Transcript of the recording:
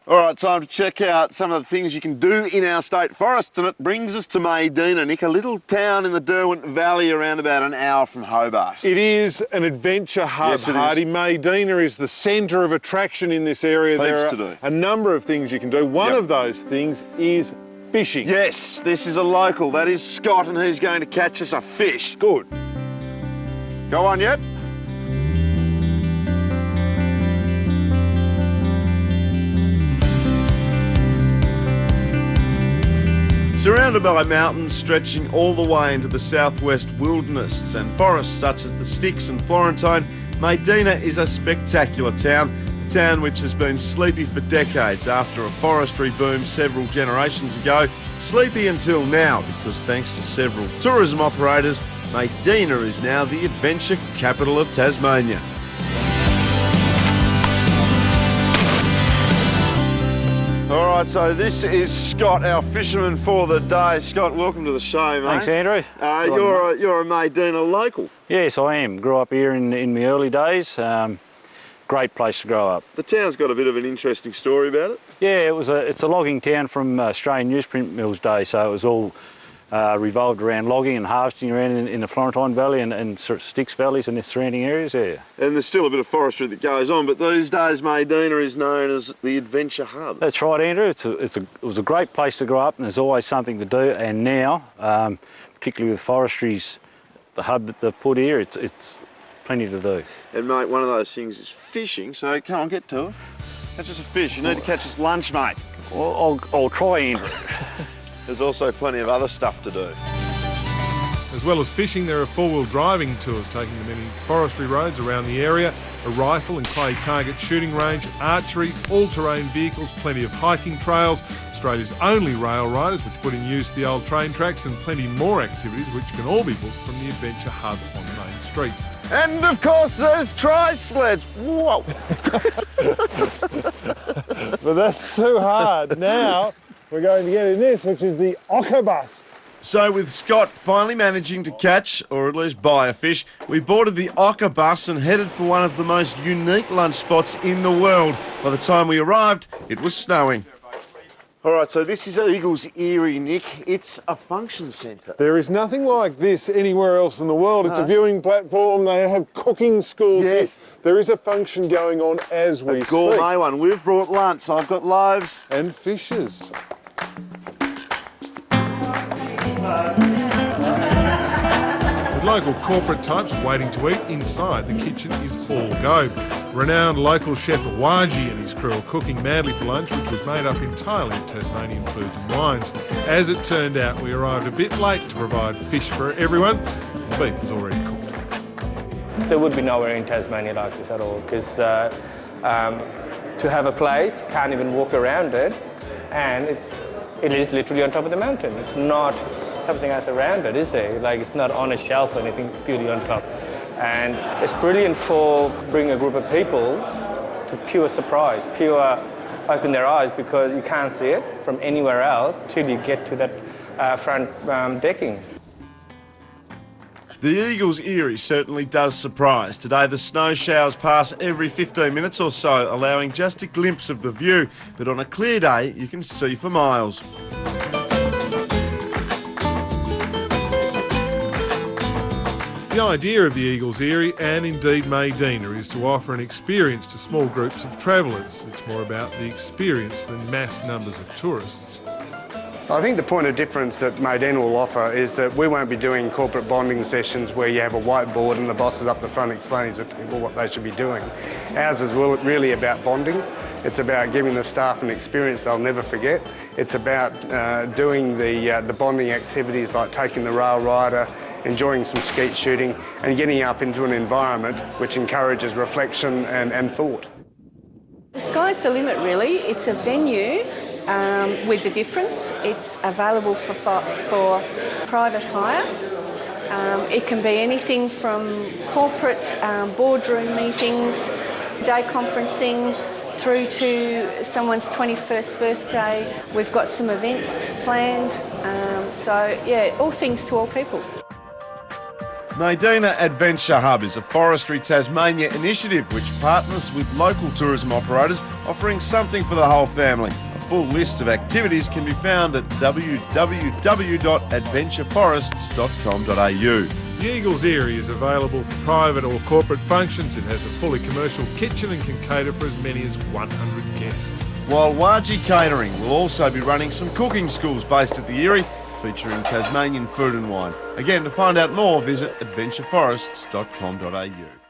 All right, time to check out some of the things you can do in our state forests, and it brings us to Maydena, Nick, a little town in the Derwent Valley around about an hour from Hobart. It is an adventure hub, Yes, it Hardy. is. Maydena is the centre of attraction in this area. There are a number of things you can do. One of those things is fishing. Yes, this is a local. That is Scott, and he's going to catch us a fish. Good. Go on yet? Surrounded by mountains stretching all the way into the southwest wilderness and forests such as the Styx and Florentine, Maydena is a spectacular town, a town which has been sleepy for decades after a forestry boom several generations ago. Sleepy until now because thanks to several tourism operators, Maydena is now the adventure capital of Tasmania. All right, so this is Scott, our fisherman for the day. Scott, welcome to the show, mate. Thanks, Andrew. You're a Maydena local. Yes, I am. Grew up here in my early days. Great place to grow up. The town's got a bit of an interesting story about it. Yeah, it's a logging town from Australian newsprint mills day, so it was all revolved around logging and harvesting around in the Florentine Valley and sort of Styx valleys and the surrounding areas there. And there's still a bit of forestry that goes on, but these days Maydena is known as the adventure hub. That's right, Andrew. It was a great place to grow up, and there's always something to do. And now, particularly with forestry's the hub that they've put here, it's plenty to do. And mate, one of those things is fishing. So come on, get to it. Catch us a fish. You need to catch us lunch, mate. Well, I'll try, Andrew. There's also plenty of other stuff to do. As well as fishing, there are four-wheel driving tours taking the many forestry roads around the area, a rifle and clay target shooting range, archery, all-terrain vehicles, plenty of hiking trails, Australia's only rail riders which put in use the old train tracks, and plenty more activities which can all be booked from the adventure hub on Main Street. And of course there's tri-sleds. Whoa! But that's too hard. Now we're going to get in this, which is the Ocker bus. So with Scott finally managing to catch, or at least buy a fish, we boarded the Ocker bus and headed for one of the most unique lunch spots in the world. By the time we arrived, it was snowing. All right, so this is Eagle's Eyrie, Nick. It's a function centre. There is nothing like this anywhere else in the world. It's a viewing platform. They have cooking schools. Yes. There is a function going on as we A gourmet speak. one. We've brought lunch. I've got loaves. And fishes. With local corporate types waiting to eat, inside the kitchen is all go. Renowned local chef Waji and his crew are cooking madly for lunch, which was made up entirely of Tasmanian foods and wines. As it turned out, we arrived a bit late to provide fish for everyone. The beef was already cooked. There would be nowhere in Tasmania like this at all, because to have a place, can't even walk around it, and it is literally on top of the mountain. It's not something else around it, is there? Like, it's not on a shelf or anything, it's purely on top. And it's brilliant for bringing a group of people to pure surprise, pure open their eyes, because you can't see it from anywhere else till you get to that front decking. The Eagle's Eyrie certainly does surprise. Today the snow showers pass every 15 minutes or so, allowing just a glimpse of the view. But on a clear day, you can see for miles. The idea of the Eagle's Eyrie, and indeed Maydena, is to offer an experience to small groups of travellers. It's more about the experience than mass numbers of tourists. I think the point of difference that Maydena will offer is that we won't be doing corporate bonding sessions where you have a whiteboard and the boss is up the front explaining to people what they should be doing. Ours is really about bonding. It's about giving the staff an experience they'll never forget. It's about doing the bonding activities like taking the rail rider, enjoying some skeet shooting and getting up into an environment which encourages reflection and thought. The sky's the limit, really. It's a venue with the difference. It's available for private hire. It can be anything from corporate boardroom meetings, day conferencing, through to someone's 21st birthday. We've got some events planned. So, yeah, all things to all people. Maydena Adventure Hub is a Forestry Tasmania initiative which partners with local tourism operators, offering something for the whole family. A full list of activities can be found at www.adventureforests.com.au. The Eagles Eyrie is available for private or corporate functions. It has a fully commercial kitchen and can cater for as many as 100 guests. While Waji Catering will also be running some cooking schools based at the Eyrie, featuring Tasmanian food and wine. Again, to find out more, visit adventureforests.com.au.